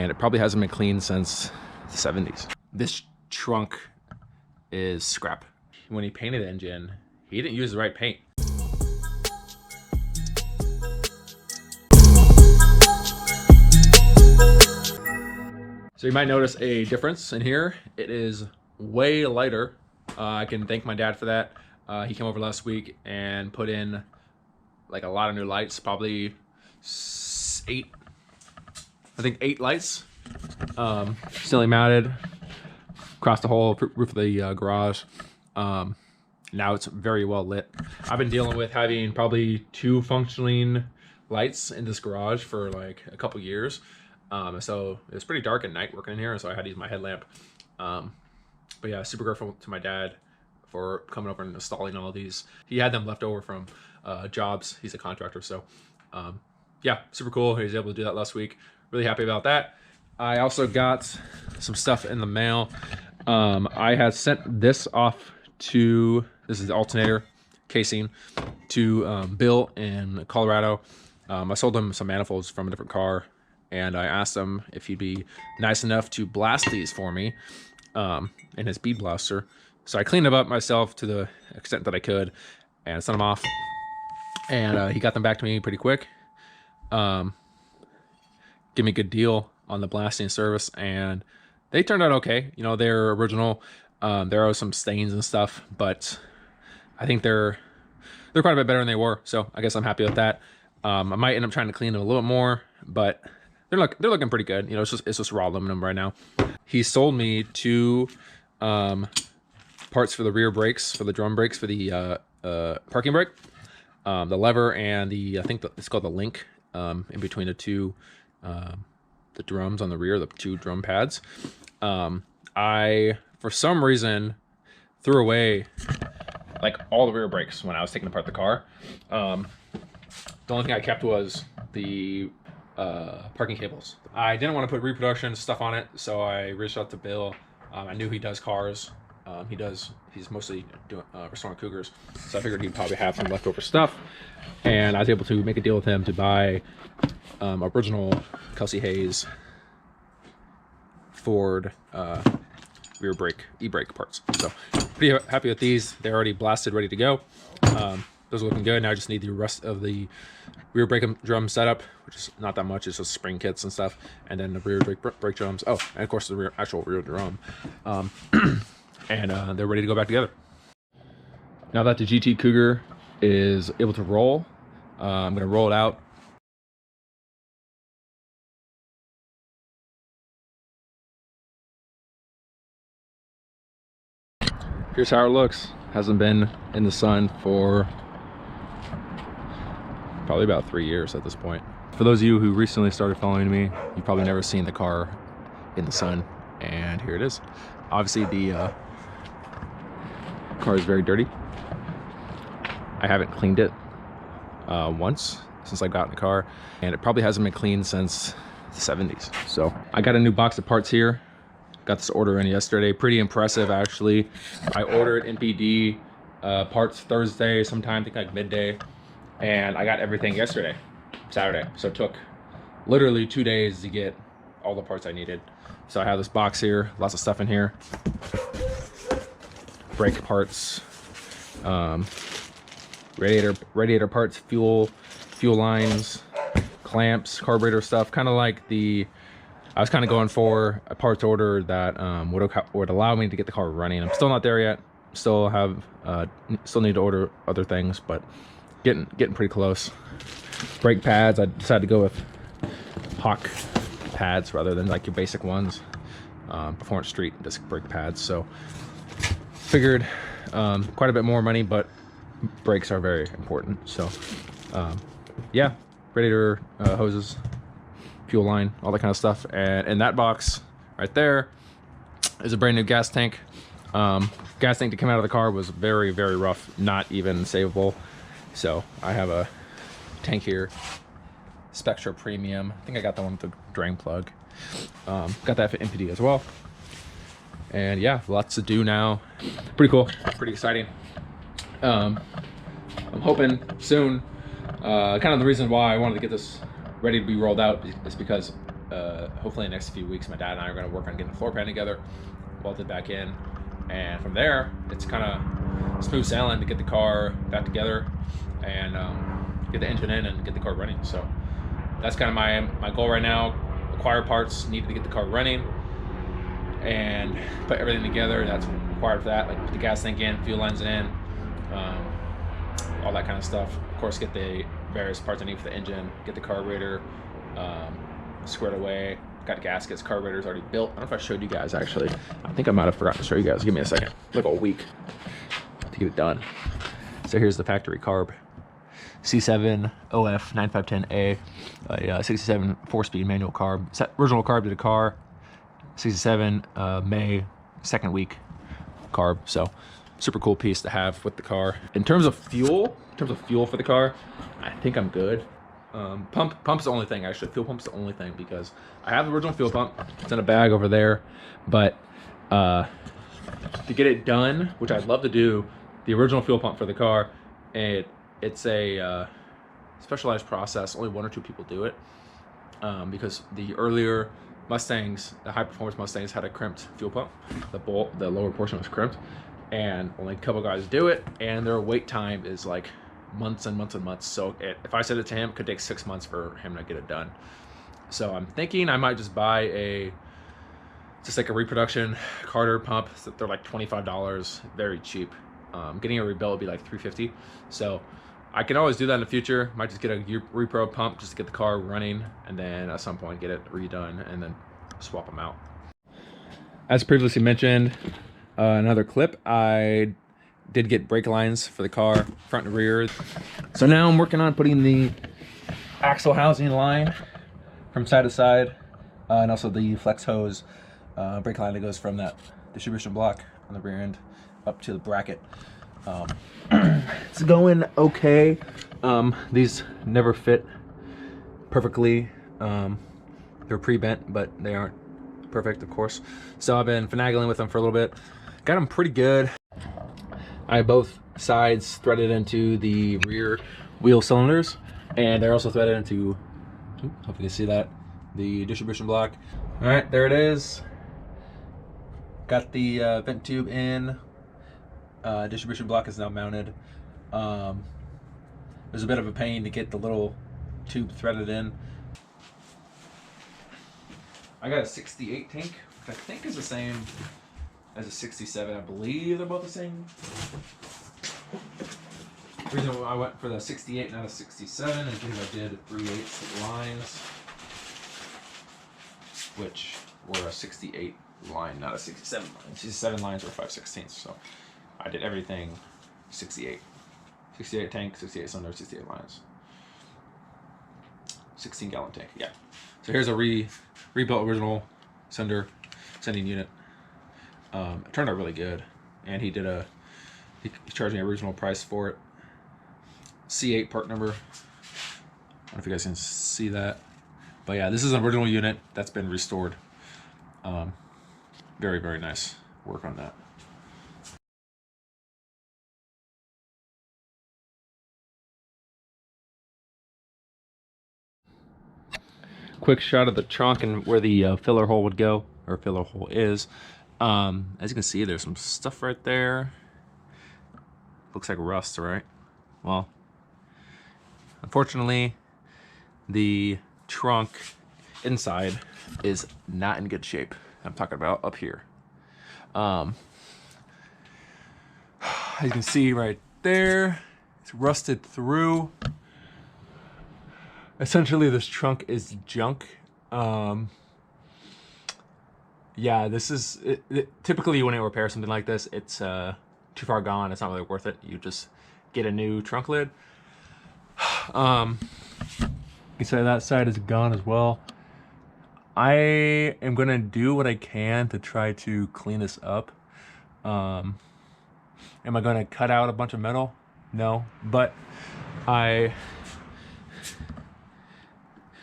and it probably hasn't been cleaned since the 70s. This trunk is scrap. When he painted the engine, he didn't use the right paint. So you might notice a difference in here. It is way lighter. I can thank my dad for that. He came over last week and put in like a lot of new lights, probably 8 lights. Ceiling mounted across the whole roof of the garage. Now it's very well lit. I've been dealing with having probably 2 functioning lights in this garage for like a couple years. So it was pretty dark at night working in here, so I had to use my headlamp. But yeah, super grateful to my dad for coming over and installing all of these. He had them left over from jobs. He's a contractor, so yeah, super cool. He was able to do that last week. Really happy about that. I also got some stuff in the mail. I had sent this off to, this is the alternator casing, to Bill in Colorado. I sold him some manifolds from a different car, and I asked him if he'd be nice enough to blast these for me in his bead blaster. So I cleaned them up myself to the extent that I could and sent them off. And he got them back to me pretty quick. Give me a good deal on the blasting service, and they turned out okay. You know, they're original. There are some stains and stuff, but I think they're quite a bit better than they were. So I guess I'm happy with that. I might end up trying to clean them a little bit more, but they're looking pretty good. You know, it's just raw aluminum right now. He sold me 2 parts for the rear brakes, for the drum brakes, for the parking brake, the lever, and I think it's called the link in between the drums on the rear, the 2 drum pads. I, for some reason, threw away like all the rear brakes when I was taking apart the car. The only thing I kept was the parking cables. I didn't want to put reproduction stuff on it, so I reached out to Bill. I knew he does cars. He's mostly doing restoring Cougars, so I figured he'd probably have some leftover stuff. And I was able to make a deal with him to buy original Kelsey Hayes Ford rear brake, e-brake parts. So pretty happy with these. They're already blasted, ready to go. Those are looking good. Now I just need the rest of the rear brake drum setup, which is not that much. It's just spring kits and stuff, and then the rear brake drums. Oh, and of course the actual rear drum. And they're ready to go back together. Now that the GT Cougar is able to roll, I'm going to roll it out. Here's how it looks. Hasn't been in the sun for probably about 3 years at this point. For those of you who recently started following me, you've probably never seen the car in the sun, and here it is. Obviously the car is very dirty. I haven't cleaned it once since I got in the car, and it probably hasn't been cleaned since the 70s. So I got a new box of parts here. Got this order in yesterday. Pretty impressive, actually. I ordered NPD parts Thursday sometime, I think like midday, and I got everything yesterday, Saturday. So it took literally 2 days to get all the parts I needed. So I have this box here, lots of stuff in here. Brake parts, radiator parts, fuel lines, clamps, carburetor stuff. Kind of like I was kind of going for a parts order that would allow me to get the car running. I'm still not there yet. Still need to order other things, but getting pretty close. Brake pads, I decided to go with Hawk pads rather than like your basic ones. Performance Street disc brake pads. So figured quite a bit more money, but brakes are very important. So yeah, radiator hoses, fuel line, all that kind of stuff. And in that box right there is a brand new gas tank. Gas tank to come out of the car was very, very rough, not even savable. So I have a tank here, Spectra Premium. I think I got the one with the drain plug. Got that for NPD as well. And yeah, lots to do now. Pretty cool, pretty exciting. I'm hoping soon, kind of the reason why I wanted to get this ready to be rolled out is because hopefully in the next few weeks, my dad and I are going to work on getting the floor pan together, weld it back in, and from there it's kind of smooth sailing to get the car back together and get the engine in and get the car running. So that's kind of my goal right now. Acquire parts needed to get the car running and put everything together that's required for that, like put the gas tank in, fuel lines in, all that kind of stuff. Of course, get the various parts I need for the engine, get the carburetor squared away, got gaskets, carburetor's already built. I don't know if I showed you guys actually. I think I might have forgotten to show you guys. Give me a second. Like a week to get it done. So here's the factory carb. C7 OF 9510A, a 67 4-speed manual carb. Original carb to the car. 67 May 2nd week carb. So super cool piece to have with the car. In terms of fuel for the car, I think I'm good. Pump's the only thing actually. Fuel pump's the only thing because I have the original fuel pump. It's in a bag over there, but to get it done, which I'd love to do, the original fuel pump for the car, it's a specialized process. Only 1 or 2 people do it because the earlier Mustangs, the high performance Mustangs, had a crimped fuel pump. The lower portion was crimped, and only a couple guys do it, and their wait time is like months and months and months. So if I said it to him, it could take 6 months for him to get it done. So I'm thinking I might just buy just like a reproduction Carter pump. So they're like $25, very cheap. Getting a rebuilt would be like $350. So I can always do that in the future. Might just get a repro pump just to get the car running, and then at some point get it redone and then swap them out. As previously mentioned, another clip, I did get brake lines for the car, front and rear. So now I'm working on putting the axle housing line from side to side, and also the flex hose brake line that goes from that distribution block on the rear end up to the bracket. It's going okay. These never fit perfectly. They're pre-bent, but they aren't perfect, of course. So I've been finagling with them for a little bit. Got them pretty good. I have both sides threaded into the rear wheel cylinders, and they're also threaded into, hope you can see that, the distribution block. All right, there it is. Got the vent tube in. Distribution block is now mounted. There's a bit of a pain to get the little tube threaded in. I got a 68 tank, which I think is the same as a 67. I believe they're both the same. The reason why I went for the 68 not a 67 is because I did 3/8 lines, which were a 68 line, not a 67 line. 67 lines were 5/16, so I did everything 68. 68 tank, 68 cylinder, 68 lines. 16-gallon tank, yeah. So here's a rebuilt original sending unit. It turned out really good, and he charged me a original price for it. C8 part number. I don't know if you guys can see that, but yeah, this is an original unit that's been restored. Very, very nice work on that. Quick shot of the trunk and where the filler hole would go, or filler hole is. As you can see, there's some stuff right there. Looks like rust, right? Well, unfortunately, the trunk inside is not in good shape. I'm talking about up here. As you can see right there, it's rusted through. Essentially, this trunk is junk. Yeah, this is typically when you repair something like this, it's too far gone. It's not really worth it. You just get a new trunk lid. You can say that side is gone as well. I am gonna do what I can to try to clean this up. Am I gonna cut out a bunch of metal? No, but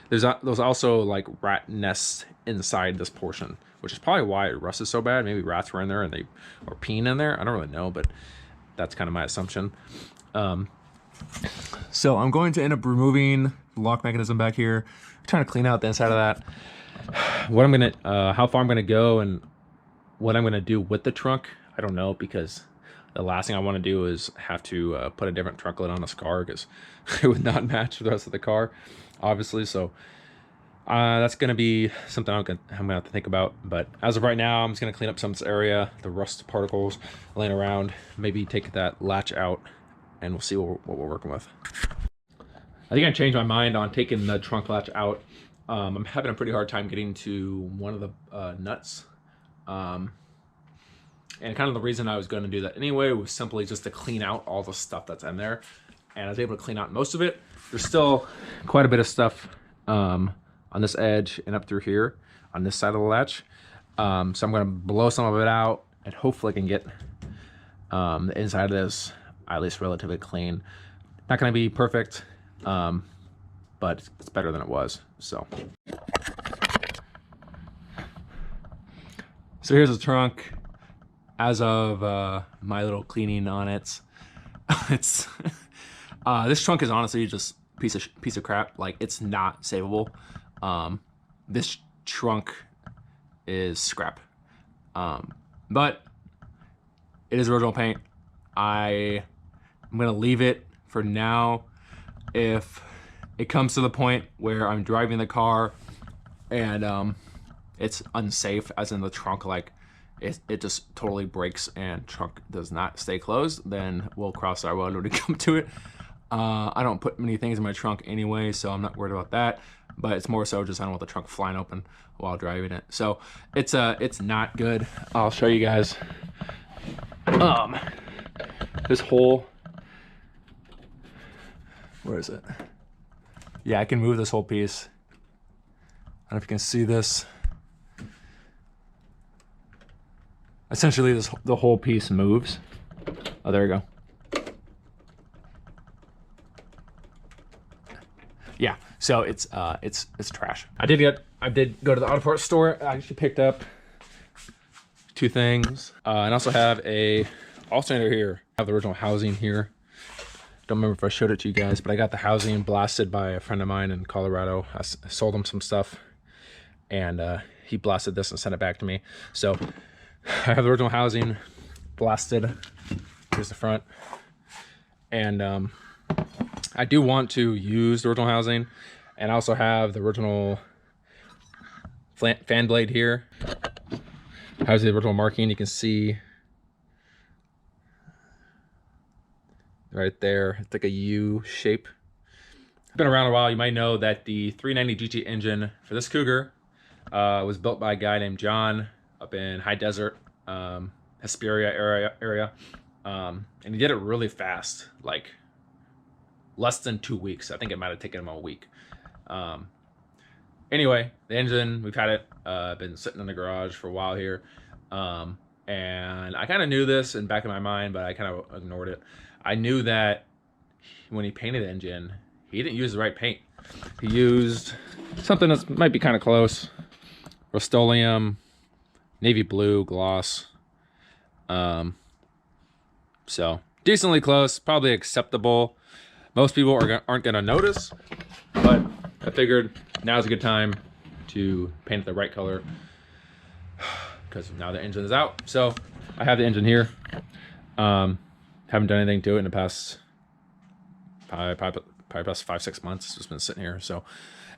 there's also like rat nests inside this portion, which is probably why it rusted so bad. Maybe rats were in there and they were peeing in there. I don't really know, but that's kind of my assumption. So I'm going to end up removing the lock mechanism back here, trying to clean out the inside of that. What I'm gonna, how far I'm gonna go and what I'm gonna do with the trunk, I don't know, because the last thing I want to do is have to put a different trunk lid on this car because it would not match the rest of the car, obviously. So that's gonna be something I'm gonna have to think about. But as of right now, I'm just gonna clean up some of this area, the rust particles laying around, maybe take that latch out, and we'll see what we're working with. I think I changed my mind on taking the trunk latch out. I'm having a pretty hard time getting to one of the nuts. And kind of the reason I was going to do that anyway was simply just to clean out all the stuff that's in there. And I was able to clean out most of it. There's still quite a bit of stuff on this edge and up through here on this side of the latch. So I'm going to blow some of it out and hopefully I can get the inside of this at least relatively clean. Not going to be perfect, but it's better than it was. So here's the trunk. As of my little cleaning on it, it's this trunk is honestly just piece of crap. Like, it's not savable. This trunk is scrap, but it is original paint. I'm gonna leave it for now. If it comes to the point where I'm driving the car and it's unsafe, as in the trunk, like it just totally breaks and trunk does not stay closed, then we'll cross our road when we come to it. I don't put many things in my trunk anyway, so I'm not worried about that. But it's more so just I don't want the trunk flying open while driving it. So it's not good. I'll show you guys. This hole. Where is it? Yeah, I can move this whole piece. I don't know if you can see this. Essentially, the whole piece moves. Oh, there we go. Yeah, so it's trash. I did go to the auto parts store. I actually picked up 2 things, and also have a alternator here. I have the original housing here. Don't remember if I showed it to you guys, but I got the housing blasted by a friend of mine in Colorado. I sold him some stuff, and he blasted this and sent it back to me. So I have the original housing blasted. Here's the front. And I do want to use the original housing. And I also have the original fan blade here. Has the original marking. You can see right there. It's like a U shape. It's been around a while. You might know that the 390 GT engine for this Cougar was built by a guy named John up in High Desert, Hesperia area. And he did it really fast, like less than 2 weeks. I think it might have taken him a week. Anyway, the engine, we've had it, been sitting in the garage for a while here. And I kind of knew this in the back of my mind, but I kind of ignored it. I knew that when he painted the engine, he didn't use the right paint. He used something that might be kind of close. Rust-Oleum, navy blue gloss. So decently close, probably acceptable. Most people aren't gonna notice, but I figured now's a good time to paint it the right color because now the engine is out. So I have the engine here. Haven't done anything to it in the past probably past 5-6 months. It's just been sitting here, so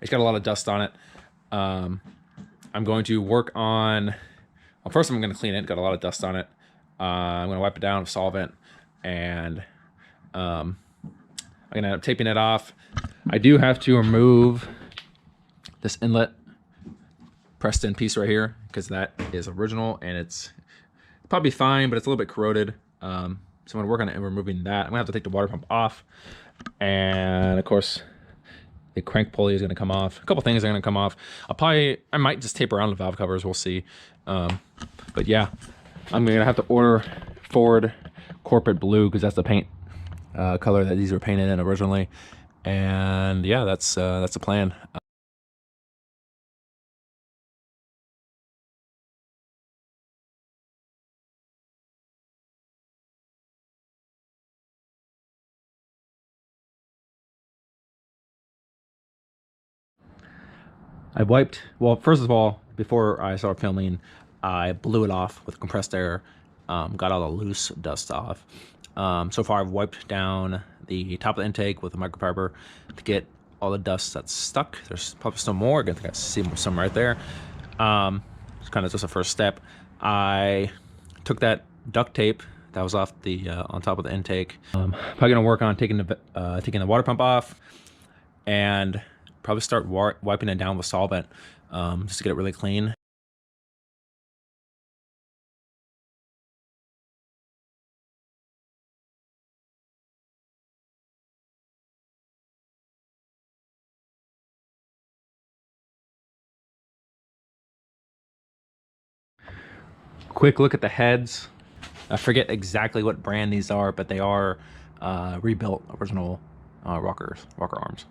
it's got a lot of dust on it. I'm going to work on, well, first I'm going to clean it. Got a lot of dust on it. I'm going to wipe it down with solvent, and I'm going to end up taping it off. I do have to remove this inlet pressed in piece right here because that is original and it's probably fine, but it's a little bit corroded. So I'm going to work on it and removing that. I'm going to have to take the water pump off, and of course the crank pulley is going to come off. A couple things are going to come off. I might just tape around the valve covers. We'll see. But yeah, I'm going to have to order Ford Corporate Blue because that's the paint color that these were painted in originally. And yeah, that's the plan. I wiped, well, first of all, before I started filming, I blew it off with compressed air, got all the loose dust off. So far I've wiped down the top of the intake with a microfiber to get all the dust that's stuck. There's probably some more. I think I see some right there. It's kind of just a first step. I took that duct tape that was off the on top of the intake. Probably gonna work on taking the water pump off and probably start wiping it down with solvent just to get it really clean. Quick look at the heads. I forget exactly what brand these are, but they are rebuilt original rocker arms.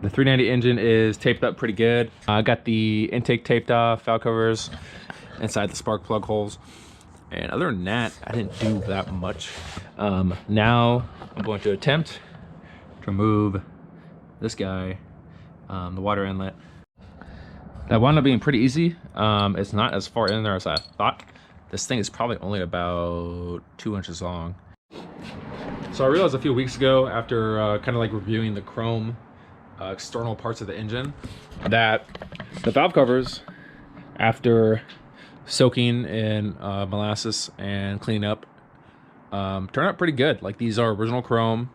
The 390 engine is taped up pretty good. I got the intake taped off, valve covers inside the spark plug holes. And other than that, I didn't do that much. Now I'm going to attempt to remove this guy, the water inlet. That wound up being pretty easy. It's not as far in there as I thought. This thing is probably only about 2 inches long. So I realized a few weeks ago, after kind of like reviewing the chrome external parts of the engine, that the valve covers, after soaking in molasses and cleaning up, turn out pretty good. Like, these are original chrome.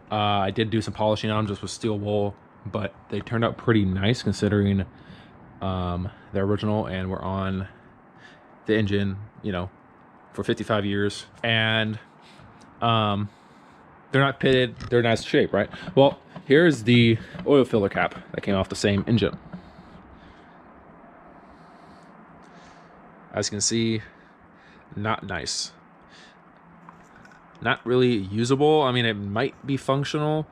I did do some polishing on them just with steel wool, but they turned out pretty nice considering they're original and were on the engine, you know, for 55 years. And they're not pitted, they're nice shape, right? Well, here's the oil filler cap that came off the same engine. As you can see, not nice. Not really usable. I mean, it might be functional,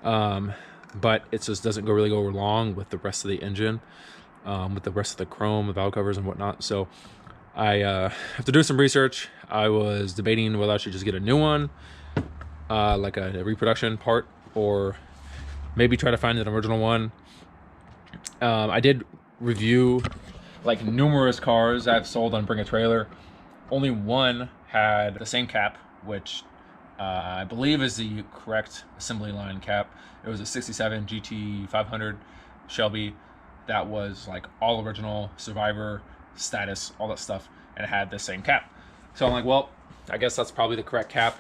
but it just doesn't really go along with the rest of the engine, with the rest of the chrome, the valve covers and whatnot. So I have to do some research. I was debating whether I should just get a new one, like a reproduction part, or maybe try to find an original one. I did review like numerous cars I've sold on Bring a Trailer. Only one had the same cap, which I believe is the correct assembly line cap. It was a 67 GT 500 Shelby that was like all original, Survivor status, all that stuff, and it had the same cap. So I'm like, well, I guess that's probably the correct cap.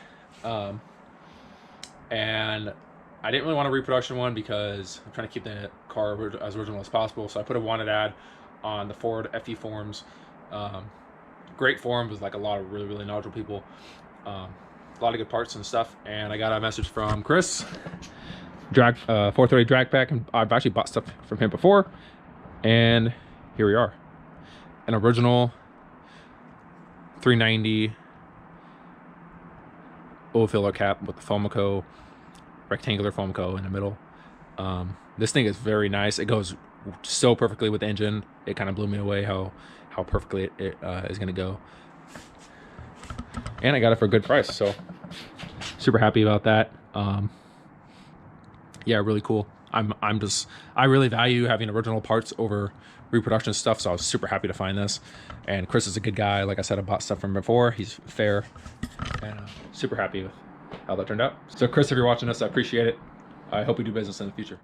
And I didn't really want a reproduction one because I'm trying to keep the car as original as possible. So I put a wanted ad on the Ford FE forums. Great forums with like a lot of really knowledgeable people. A lot of good parts and stuff. And I got a message from Chris, 430 Drag Pack, and I've actually bought stuff from him before. And here we are. An original 390 oil filler cap with the Fomaco, rectangular Fomaco in the middle. This thing is very nice. It goes so perfectly with the engine. It kind of blew me away how perfectly it is going to go. And I got it for a good price, so super happy about that. Yeah, really cool. I really value having original parts over reproduction stuff, so I was super happy to find this. And Chris is a good guy. Like I said, I bought stuff from him before. He's fair, and super happy with how that turned out. So Chris, if you're watching this, I appreciate it. I hope we do business in the future.